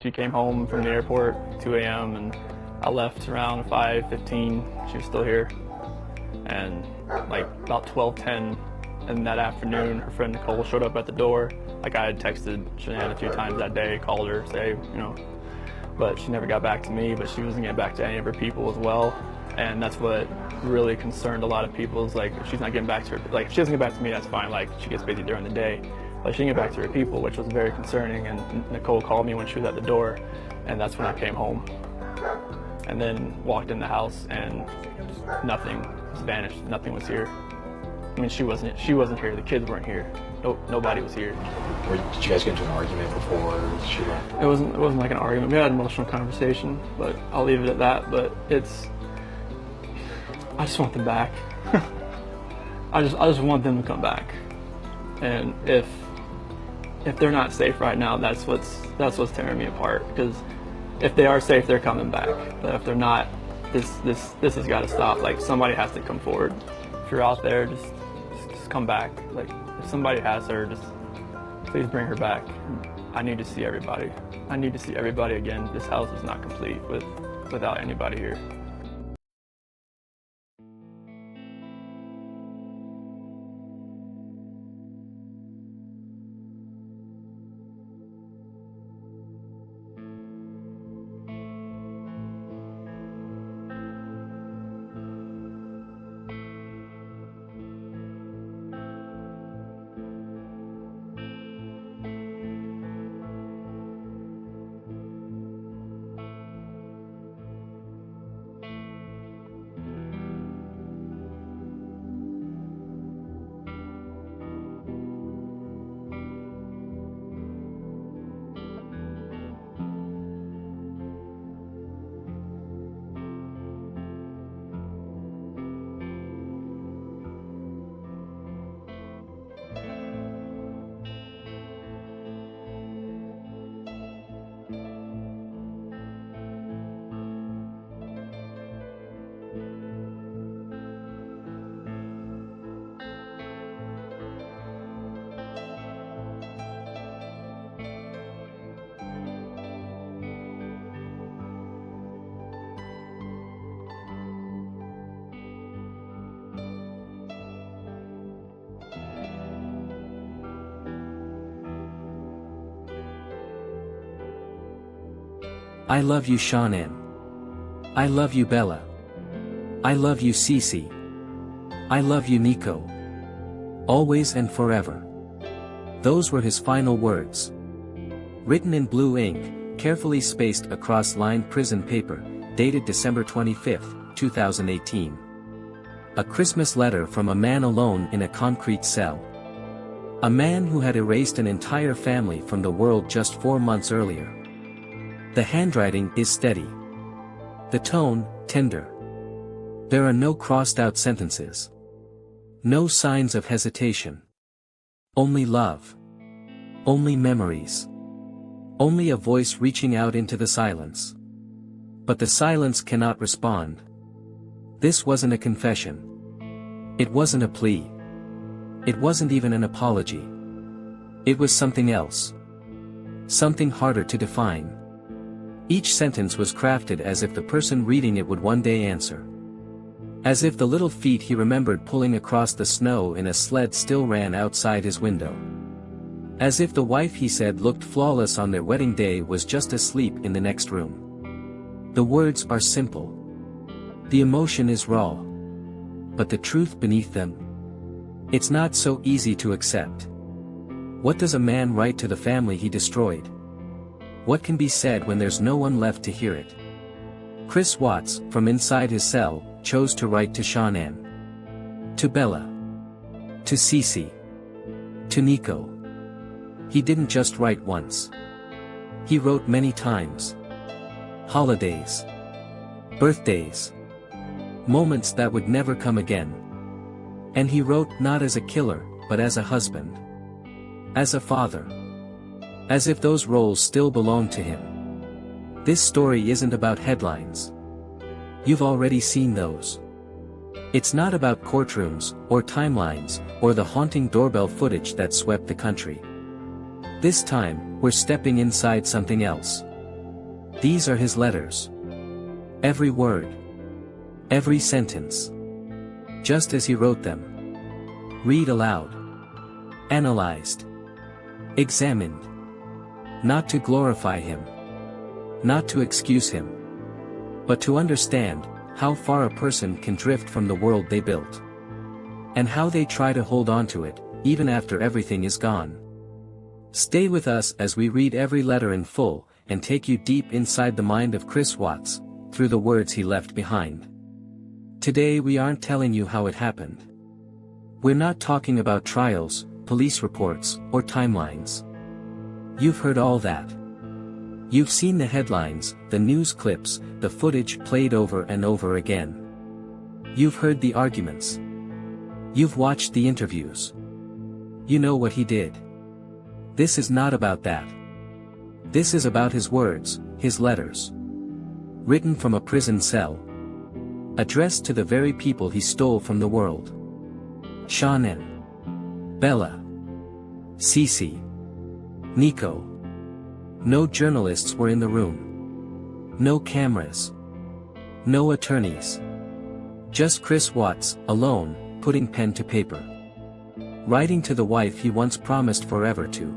She came home from the airport 2 a.m. and I left around 5:15. She was still here. And like about 12:10 in that afternoon, her friend Nicole showed up at the door. Like I had texted Shanann a few times that day, called her, say, you know, but she never got back to me, but she wasn't getting back to any of her people as well. And that's what really concerned a lot of people, is like, if she's not getting back to her, like if she doesn't get back to me, that's fine, like she gets busy during the day. But she didn't get back to her people, which was very concerning. And Nicole called me when she was at the door, and that's when I came home. And then walked in the house and nothing was vanished, nothing was here. I mean, she wasn't here, the kids weren't here. Nobody was here. Did you guys get into an argument before she left? It wasn't like an argument. We had an emotional conversation, but I'll leave it at that. But I just want them back. I just want them to come back. And if they're not safe right now, that's what's tearing me apart. Because if they are safe, they're coming back. But if they're not, this has got to stop. Like, somebody has to come forward. If you're out there, just come back. Like, if somebody has her, just please bring her back. I need to see everybody. I need to see everybody again. This house is not complete without anybody here. I love you, Shanann. I love you, Bella. I love you, CeCe. I love you, Nico. Always and forever. Those were his final words. Written in blue ink, carefully spaced across lined prison paper, dated December 25, 2018. A Christmas letter from a man alone in a concrete cell. A man who had erased an entire family from the world just 4 months earlier. The handwriting is steady. The tone, tender. There are no crossed-out sentences. No signs of hesitation. Only love. Only memories. Only a voice reaching out into the silence. But the silence cannot respond. This wasn't a confession. It wasn't a plea. It wasn't even an apology. It was something else. Something harder to define. Each sentence was crafted as if the person reading it would one day answer. As if the little feet he remembered pulling across the snow in a sled still ran outside his window. As if the wife he said looked flawless on their wedding day was just asleep in the next room. The words are simple. The emotion is raw. But the truth beneath them? It's not so easy to accept. What does a man write to the family he destroyed? What can be said when there's no one left to hear it? Chris Watts, from inside his cell, chose to write to Shanann. To Bella. To CeCe. To Nico. He didn't just write once. He wrote many times. Holidays. Birthdays. Moments that would never come again. And he wrote not as a killer, but as a husband. As a father. As if those roles still belonged to him. This story isn't about headlines. You've already seen those. It's not about courtrooms, or timelines, or the haunting doorbell footage that swept the country. This time, we're stepping inside something else. These are his letters. Every word. Every sentence. Just as he wrote them. Read aloud. Analyzed. Examined. Not to glorify him. Not to excuse him. But to understand how far a person can drift from the world they built. And how they try to hold on to it, even after everything is gone. Stay with us as we read every letter in full, and take you deep inside the mind of Chris Watts, through the words he left behind. Today we aren't telling you how it happened. We're not talking about trials, police reports, or timelines. You've heard all that. You've seen the headlines, the news clips, the footage played over and over again. You've heard the arguments. You've watched the interviews. You know what he did. This is not about that. This is about his words, his letters. Written from a prison cell. Addressed to the very people he stole from the world. Shanann. Bella. CeCe. Nico. No journalists were in the room. No cameras. No attorneys. Just Chris Watts, alone, putting pen to paper. Writing to the wife he once promised forever to.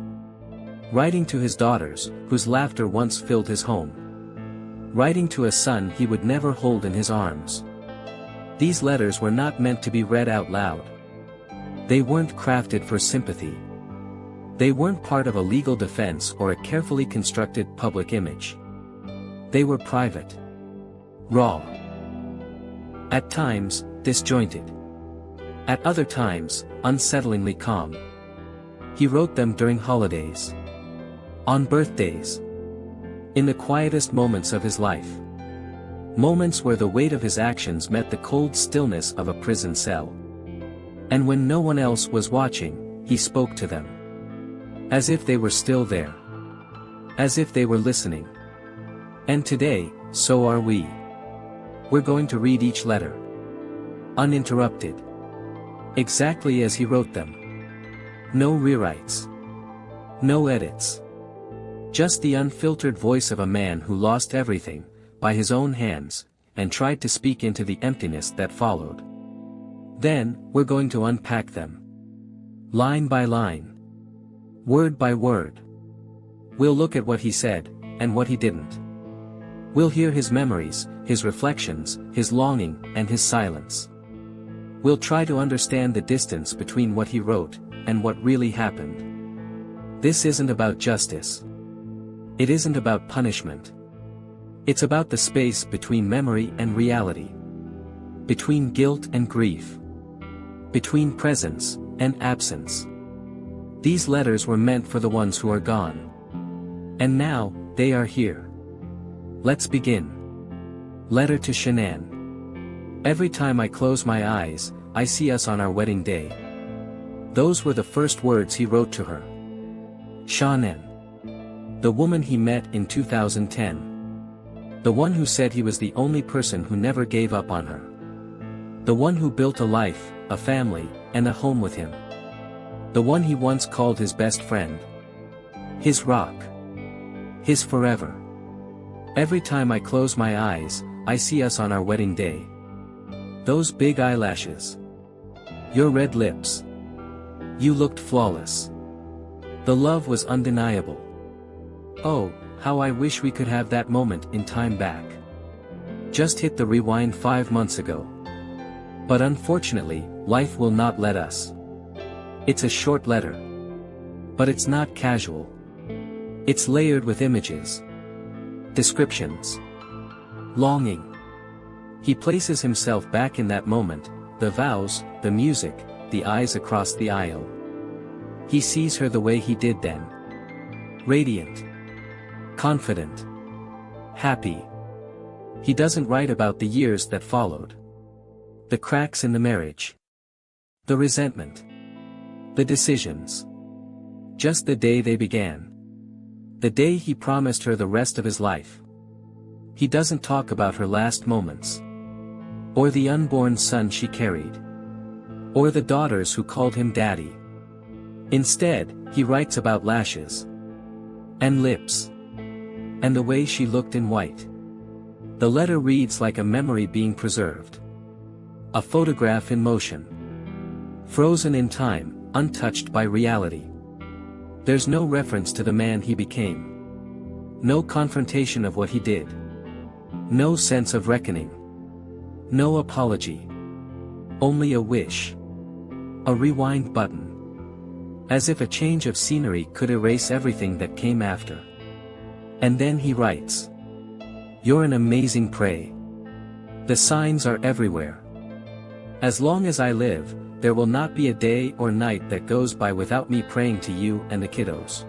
Writing to his daughters, whose laughter once filled his home. Writing to a son he would never hold in his arms. These letters were not meant to be read out loud. They weren't crafted for sympathy. They weren't part of a legal defense or a carefully constructed public image. They were private. Raw. At times, disjointed. At other times, unsettlingly calm. He wrote them during holidays. On birthdays. In the quietest moments of his life. Moments where the weight of his actions met the cold stillness of a prison cell. And when no one else was watching, he spoke to them. As if they were still there. As if they were listening. And today, so are we. We're going to read each letter. Uninterrupted. Exactly as he wrote them. No rewrites. No edits. Just the unfiltered voice of a man who lost everything, by his own hands, and tried to speak into the emptiness that followed. Then, we're going to unpack them. Line by line. Word by word. We'll look at what he said, and what he didn't. We'll hear his memories, his reflections, his longing, and his silence. We'll try to understand the distance between what he wrote, and what really happened. This isn't about justice. It isn't about punishment. It's about the space between memory and reality. Between guilt and grief. Between presence and absence. These letters were meant for the ones who are gone. And now, they are here. Let's begin. Letter to Shanann. Every time I close my eyes, I see us on our wedding day. Those were the first words he wrote to her. Shanann. The woman he met in 2010. The one who said he was the only person who never gave up on her. The one who built a life, a family, and a home with him. The one he once called his best friend. His rock. His forever. Every time I close my eyes, I see us on our wedding day. Those big eyelashes. Your red lips. You looked flawless. The love was undeniable. Oh, how I wish we could have that moment in time back. Just hit the rewind 5 months ago. But unfortunately, life will not let us. It's a short letter. But it's not casual. It's layered with images. Descriptions. Longing. He places himself back in that moment, the vows, the music, the eyes across the aisle. He sees her the way he did then. Radiant. Confident. Happy. He doesn't write about the years that followed. The cracks in the marriage. The resentment. The decisions. Just the day they began. The day he promised her the rest of his life. He doesn't talk about her last moments. Or the unborn son she carried. Or the daughters who called him daddy. Instead, he writes about lashes. And lips. and the way she looked in white. The letter reads like a memory being preserved. A photograph in motion. Frozen in time, untouched by reality. There's no reference to the man he became. No confrontation of what he did. No sense of reckoning. No apology. Only a wish. A rewind button. As if a change of scenery could erase everything that came after. And then he writes. You're an amazing prey. The signs are everywhere. As long as I live, there will not be a day or night that goes by without me praying to you and the kiddos.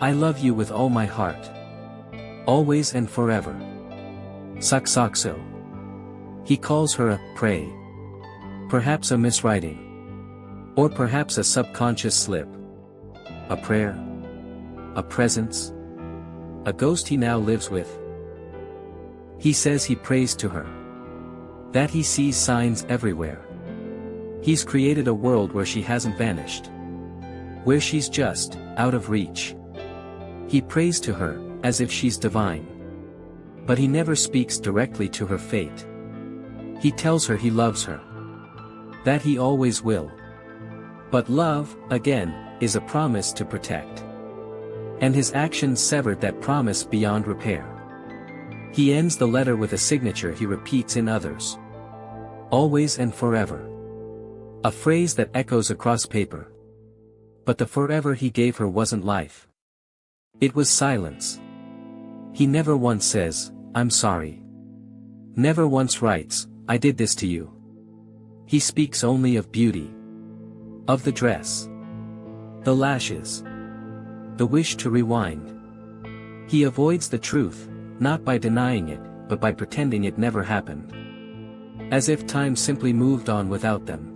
I love you with all my heart. Always and forever. Sakso. He calls her a prey. Perhaps a miswriting. Or perhaps a subconscious slip. A prayer. A presence. A ghost he now lives with. He says he prays to her. That he sees signs everywhere. He's created a world where she hasn't vanished. Where she's just, out of reach. He prays to her, as if she's divine. But he never speaks directly to her fate. He tells her he loves her. That he always will. But love, again, is a promise to protect. And his actions severed that promise beyond repair. He ends the letter with a signature he repeats in others. Always and forever. A phrase that echoes across paper. But the forever he gave her wasn't life. It was silence. He never once says, I'm sorry. Never once writes, I did this to you. He speaks only of beauty. Of the dress. The lashes. The wish to rewind. He avoids the truth, not by denying it, but by pretending it never happened. As if time simply moved on without them.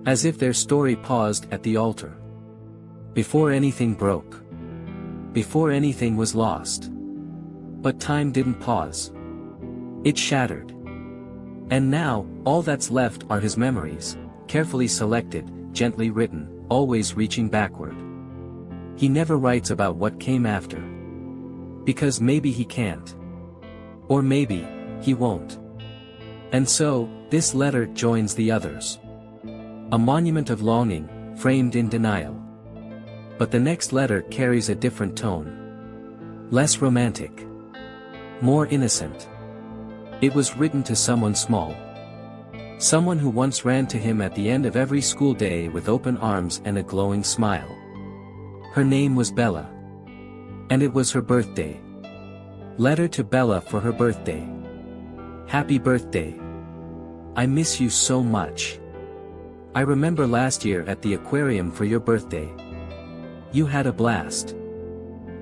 As if their story paused at the altar. Before anything broke. Before anything was lost. But time didn't pause. It shattered. And now, all that's left are his memories, carefully selected, gently written, always reaching backward. He never writes about what came after. Because maybe he can't. Or maybe, he won't. And so, this letter joins the others. A monument of longing, framed in denial. But the next letter carries a different tone. Less romantic. More innocent. It was written to someone small. Someone who once ran to him at the end of every school day with open arms and a glowing smile. Her name was Bella. And it was her birthday. Letter to Bella for her birthday. Happy birthday. I miss you so much. I remember last year at the aquarium for your birthday. You had a blast.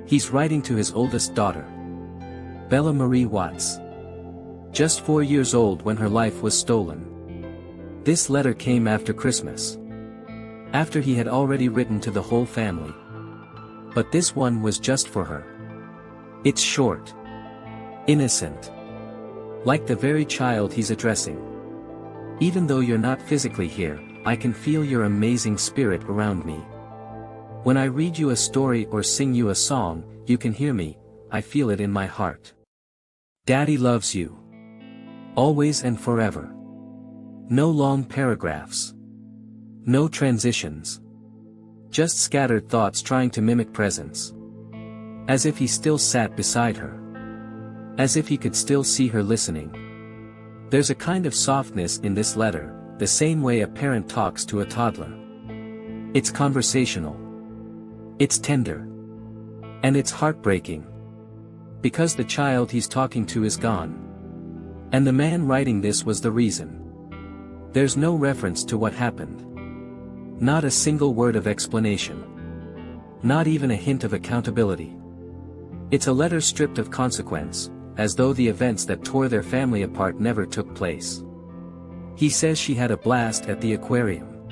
He's writing to his oldest daughter. Bella Marie Watts. Just 4 years old when her life was stolen. This letter came after Christmas. After he had already written to the whole family. But this one was just for her. It's short. Innocent. Like the very child he's addressing. Even though you're not physically here, I can feel your amazing spirit around me. When I read you a story or sing you a song, you can hear me, I feel it in my heart. Daddy loves you. Always and forever. No long paragraphs. No transitions. Just scattered thoughts trying to mimic presence. As if he still sat beside her. As if he could still see her listening. There's a kind of softness in this letter, the same way a parent talks to a toddler. It's conversational. It's tender. And it's heartbreaking. Because the child he's talking to is gone. And the man writing this was the reason. There's no reference to what happened. Not a single word of explanation. Not even a hint of accountability. It's a letter stripped of consequence, as though the events that tore their family apart never took place. He says she had a blast at the aquarium.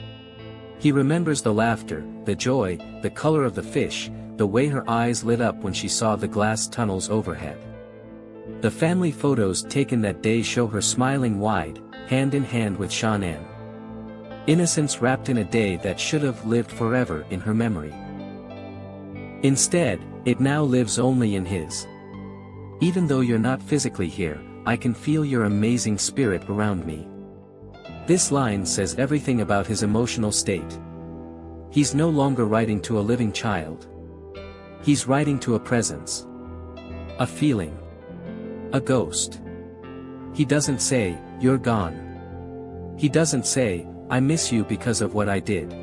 He remembers the laughter, the joy, the color of the fish, the way her eyes lit up when she saw the glass tunnels overhead. The family photos taken that day show her smiling wide, hand in hand with Shanann. Innocence wrapped in a day that should have lived forever in her memory. Instead, it now lives only in his. Even though you're not physically here, I can feel your amazing spirit around me. This line says everything about his emotional state. He's no longer writing to a living child. He's writing to a presence. A feeling. A ghost. He doesn't say, "You're gone." He doesn't say, "I miss you because of what I did."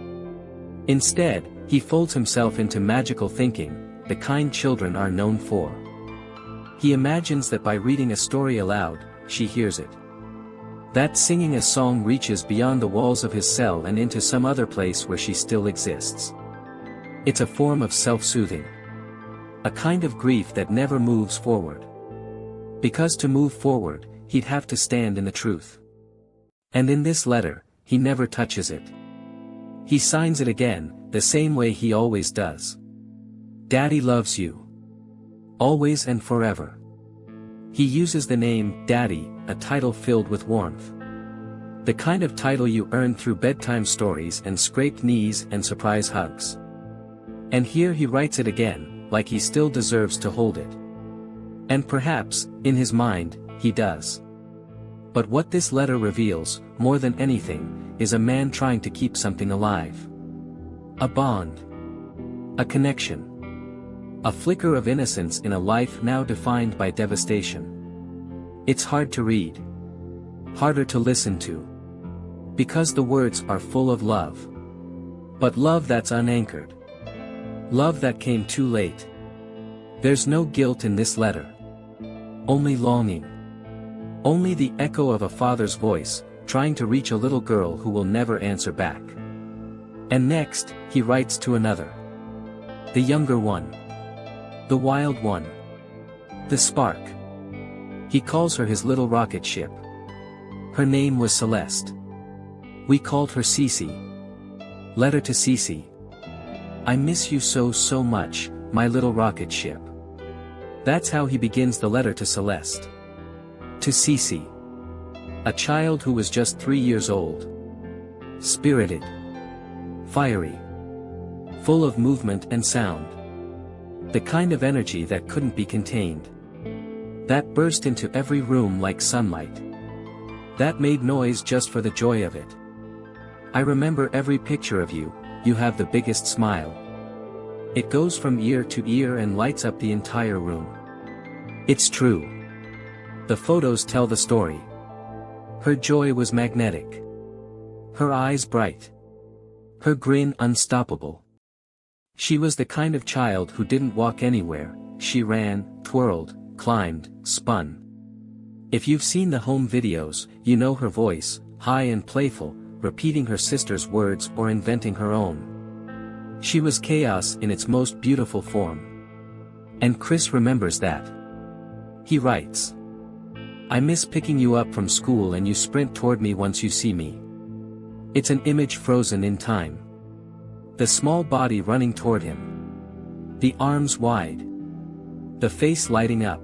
Instead, he folds himself into magical thinking, the kind children are known for. He imagines that by reading a story aloud, she hears it. That singing a song reaches beyond the walls of his cell and into some other place where she still exists. It's a form of self-soothing. A kind of grief that never moves forward. Because to move forward, he'd have to stand in the truth. And in this letter, he never touches it. He signs it again, the same way he always does. Daddy loves you. Always and forever. He uses the name, Daddy, a title filled with warmth. The kind of title you earn through bedtime stories and scraped knees and surprise hugs. And here he writes it again, like he still deserves to hold it. And perhaps, in his mind, he does. But what this letter reveals, more than anything, is a man trying to keep something alive. A bond. A connection. A flicker of innocence in a life now defined by devastation. It's hard to read. Harder to listen to. Because the words are full of love. But love that's unanchored. Love that came too late. There's no guilt in this letter. Only longing. Only the echo of a father's voice, trying to reach a little girl who will never answer back. And next, he writes to another. The younger one. The wild one. The spark. He calls her his little rocket ship. Her name was Celeste. We called her CeCe. Letter to CeCe. I miss you so much, my little rocket ship. That's how he begins the letter to Celeste. To CeCe. A child who was just 3 years old. Spirited. Fiery. Full of movement and sound. The kind of energy that couldn't be contained. That burst into every room like sunlight. That made noise just for the joy of it. I remember every picture of you, you have the biggest smile. It goes from ear to ear and lights up the entire room. It's true. The photos tell the story. Her joy was magnetic. Her eyes bright. Her grin unstoppable. She was the kind of child who didn't walk anywhere, she ran, twirled, climbed, spun. If you've seen the home videos, you know her voice, high and playful, repeating her sister's words or inventing her own. She was chaos in its most beautiful form. And Chris remembers that. He writes. I miss picking you up from school and you sprint toward me once you see me. It's an image frozen in time. The small body running toward him. The arms wide. The face lighting up.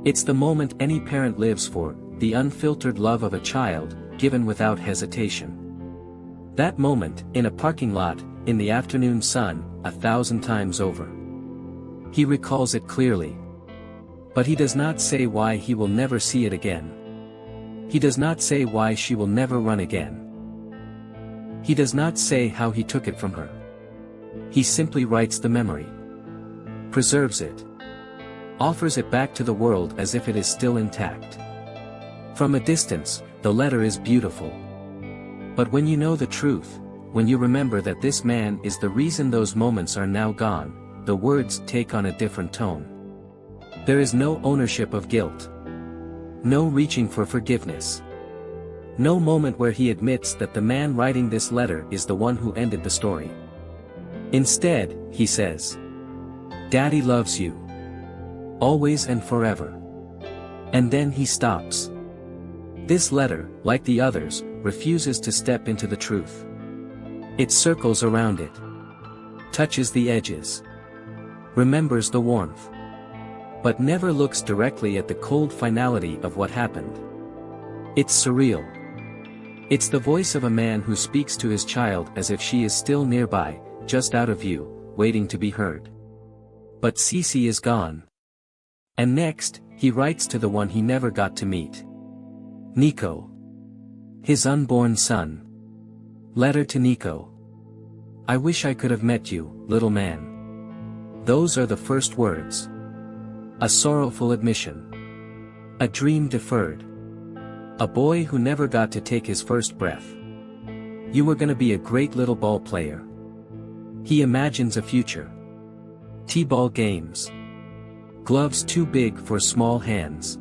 It's the moment any parent lives for, the unfiltered love of a child, given without hesitation. That moment, in a parking lot, in the afternoon sun, 1,000 times over. He recalls it clearly. But he does not say why he will never see it again. He does not say why she will never run again. He does not say how he took it from her. He simply writes the memory. Preserves it. Offers it back to the world as if it is still intact. From a distance, the letter is beautiful. But when you know the truth, when you remember that this man is the reason those moments are now gone, the words take on a different tone. There is no ownership of guilt. No reaching for forgiveness. No moment where he admits that the man writing this letter is the one who ended the story. Instead, he says, Daddy loves you. Always and forever. And then he stops. This letter, like the others, refuses to step into the truth. It circles around it. Touches the edges. Remembers the warmth. But never looks directly at the cold finality of what happened. It's surreal. It's the voice of a man who speaks to his child as if she is still nearby, just out of view, waiting to be heard. But CeCe is gone. And next, he writes to the one he never got to meet. Nico. His unborn son. Letter to Nico. I wish I could have met you, little man. Those are the first words. A sorrowful admission. A dream deferred. A boy who never got to take his first breath. You were gonna be a great little ball player. He imagines a future. T-ball games. Gloves too big for small hands.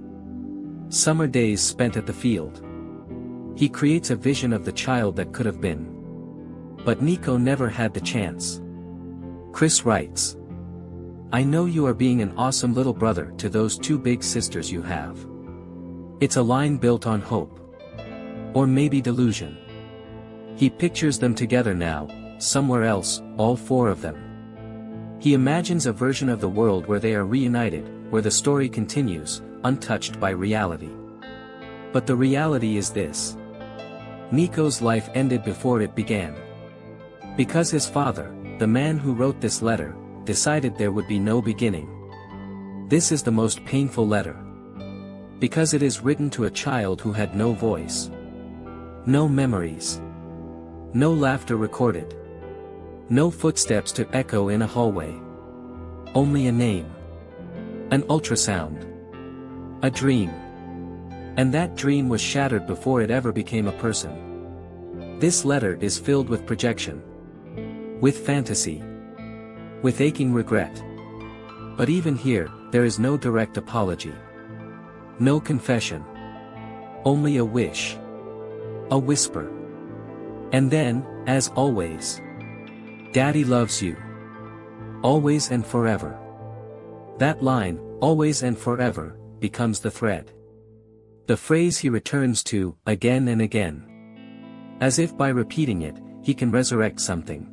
Summer days spent at the field. He creates a vision of the child that could have been. But Nico never had the chance. Chris writes. I know you are being an awesome little brother to those two big sisters you have. It's a line built on hope. Or maybe delusion. He pictures them together now, somewhere else, all four of them. He imagines a version of the world where they are reunited, where the story continues, untouched by reality. But the reality is this. Nico's life ended before it began. Because his father, the man who wrote this letter, decided there would be no beginning. This is the most painful letter. Because it is written to a child who had no voice. No memories. No laughter recorded. No footsteps to echo in a hallway. Only a name. An ultrasound. A dream. And that dream was shattered before it ever became a person. This letter is filled with projection. With fantasy. With aching regret. But even here, there is no direct apology. No confession. Only a wish. A whisper. And then, as always. Daddy loves you. Always and forever. That line, always and forever, becomes the thread. The phrase he returns to, again and again. As if by repeating it, he can resurrect something.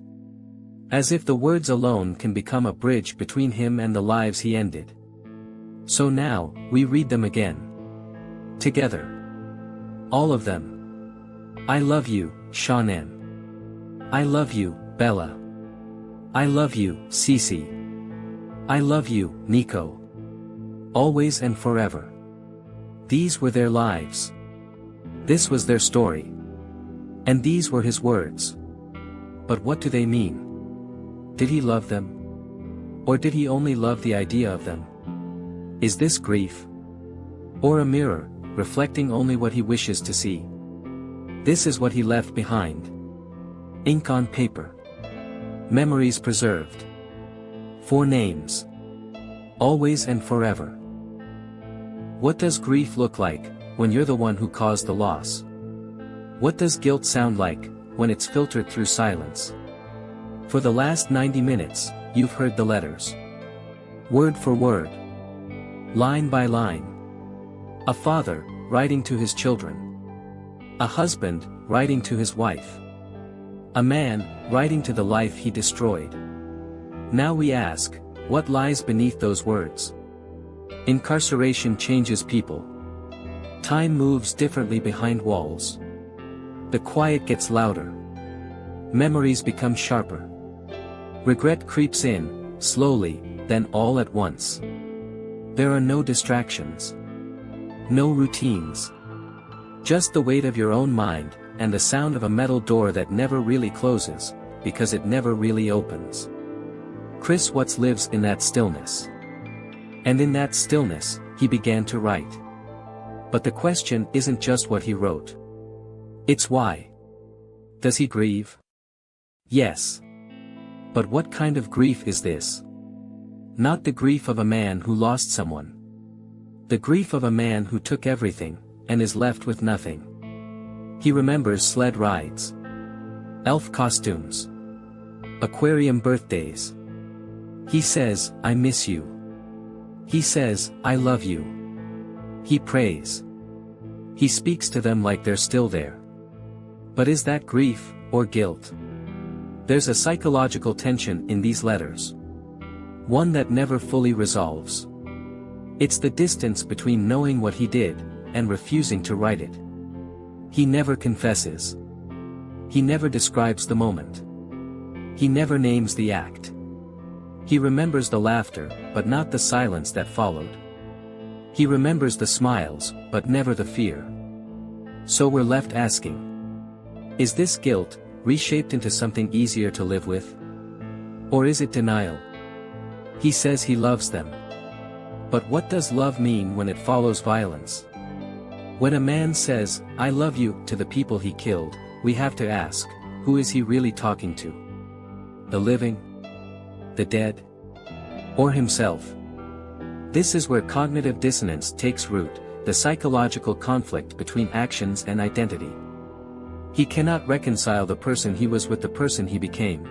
As if the words alone can become a bridge between him and the lives he ended. So now, we read them again. Together. All of them. I love you, Shanann. I love you, Bella. I love you, CeCe. I love you, Nico. Always and forever. These were their lives. This was their story. And these were his words. But what do they mean? Did he love them? Or did he only love the idea of them? Is this grief? Or a mirror, reflecting only what he wishes to see? This is what he left behind. Ink on paper. Memories preserved. 4 names. Always and forever. What does grief look like, when you're the one who caused the loss? What does guilt sound like, when it's filtered through silence? For the last 90 minutes, you've heard the letters. Word for word. Line by line. A father, writing to his children. A husband, writing to his wife. A man, writing to the life he destroyed. Now we ask, what lies beneath those words? Incarceration changes people. Time moves differently behind walls. The quiet gets louder. Memories become sharper. Regret creeps in, slowly, then all at once. There are no distractions. No routines. Just the weight of your own mind, and the sound of a metal door that never really closes, because it never really opens. Chris Watts lives in that stillness. And in that stillness, he began to write. But the question isn't just what he wrote. It's why. Does he grieve? Yes. But what kind of grief is this? Not the grief of a man who lost someone. The grief of a man who took everything, and is left with nothing. He remembers sled rides. Elf costumes. Aquarium birthdays. He says, I miss you. He says, I love you. He prays. He speaks to them like they're still there. But is that grief, or guilt? There's a psychological tension in these letters. One that never fully resolves. It's the distance between knowing what he did, and refusing to write it. He never confesses. He never describes the moment. He never names the act. He remembers the laughter, but not the silence that followed. He remembers the smiles, but never the fear. So we're left asking, is this guilt, reshaped into something easier to live with? Or is it denial? He says he loves them. But what does love mean when it follows violence? When a man says, "I love you," to the people he killed, we have to ask, who is he really talking to? The living? The dead? Or himself? This is where cognitive dissonance takes root, the psychological conflict between actions and identity. He cannot reconcile the person he was with the person he became.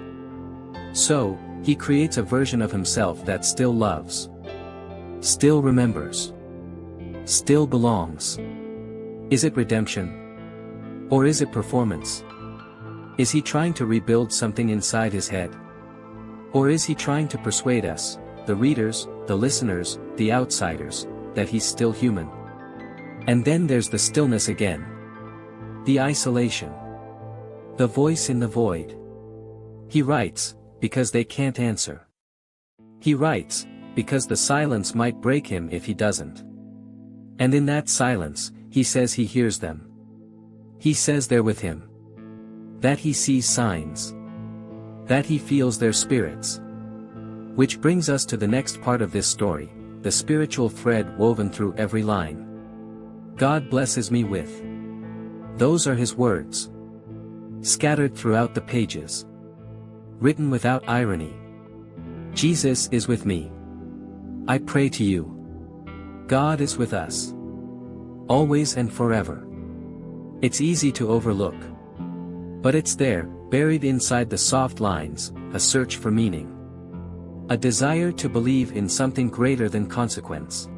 So, he creates a version of himself that still loves, still remembers, still belongs. Is it redemption? Or is it performance? Is he trying to rebuild something inside his head? Or is he trying to persuade us, the readers, the listeners, the outsiders, that he's still human? And then there's the stillness again. The isolation. The voice in the void. He writes, because they can't answer. He writes, because the silence might break him if he doesn't. And in that silence, he says he hears them. He says they're with him. That he sees signs. That he feels their spirits. Which brings us to the next part of this story, the spiritual thread woven through every line. God blesses me with. Those are his words. Scattered throughout the pages. Written without irony. Jesus is with me. I pray to you. God is with us. Always and forever. It's easy to overlook. But it's there, buried inside the soft lines, a search for meaning. A desire to believe in something greater than consequence.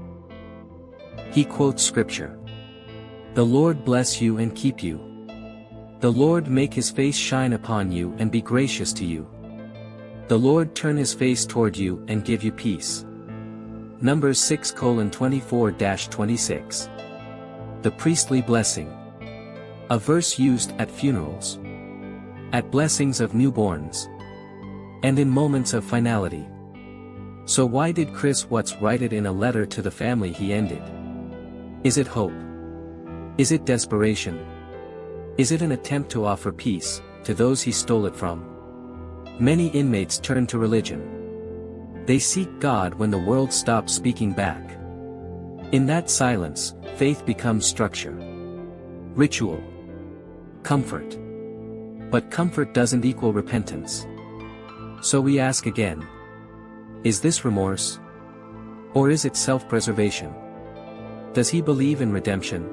He quotes scripture. The Lord bless you and keep you. The Lord make his face shine upon you and be gracious to you. The Lord turn his face toward you and give you peace. Numbers 6:24-26. The priestly blessing. A verse used at funerals. At blessings of newborns. And in moments of finality. So why did Chris Watts write it in a letter to the family he ended? Is it hope? Is it desperation? Is it an attempt to offer peace to those he stole it from? Many inmates turn to religion. They seek God when the world stops speaking back. In that silence, faith becomes structure. Ritual. Comfort. But comfort doesn't equal repentance. So we ask again. Is this remorse? Or is it self-preservation? Does he believe in redemption?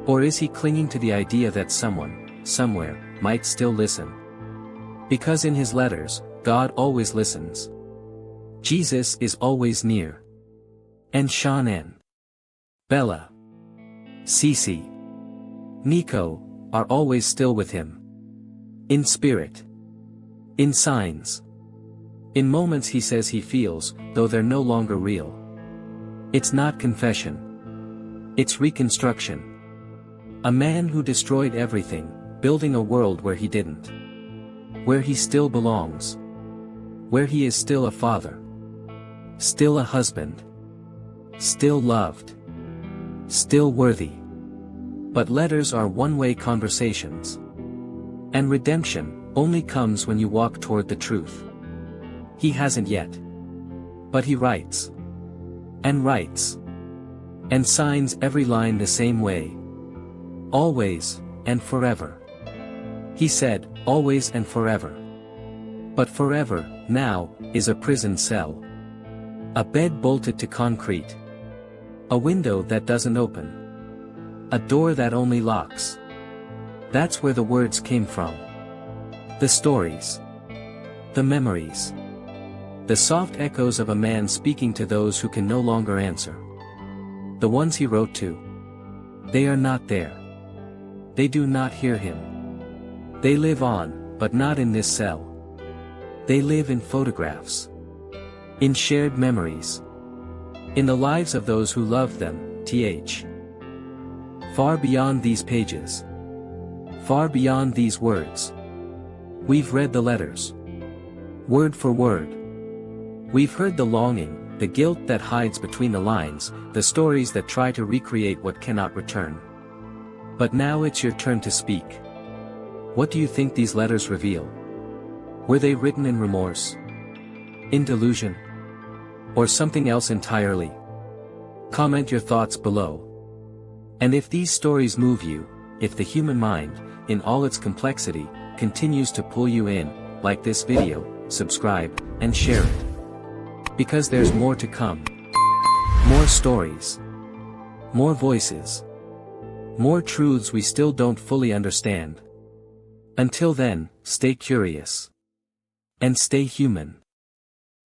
Or is he clinging to the idea that someone, somewhere, might still listen? Because in his letters, God always listens. Jesus is always near. And Shanann, Bella, CeCe, Nico, are always still with him. In spirit. In signs. In moments he says he feels, though they're no longer real. It's not confession. It's reconstruction. A man who destroyed everything, building a world where he didn't. Where he still belongs. Where he is still a father. Still a husband. Still loved. Still worthy. But letters are one-way conversations. And redemption only comes when you walk toward the truth. He hasn't yet. But he writes. And writes. And signs every line the same way. Always, and forever. He said, always and forever. But forever, now, is a prison cell. A bed bolted to concrete. A window that doesn't open. A door that only locks. That's where the words came from. The stories. The memories. The soft echoes of a man speaking to those who can no longer answer. The ones he wrote to. They are not there. They do not hear him. They live on, but not in this cell. They live in photographs. In shared memories. In the lives of those who loved them, far beyond these pages. Far beyond these words. We've read the letters. Word for word. We've heard the longing, the guilt that hides between the lines, the stories that try to recreate what cannot return. But now it's your turn to speak. What do you think these letters reveal? Were they written in remorse? In delusion? Or something else entirely? Comment your thoughts below. And if these stories move you, if the human mind, in all its complexity, continues to pull you in, like this video, subscribe, and share it. Because there's more to come. More stories. More voices. More truths we still don't fully understand. Until then, stay curious. And stay human.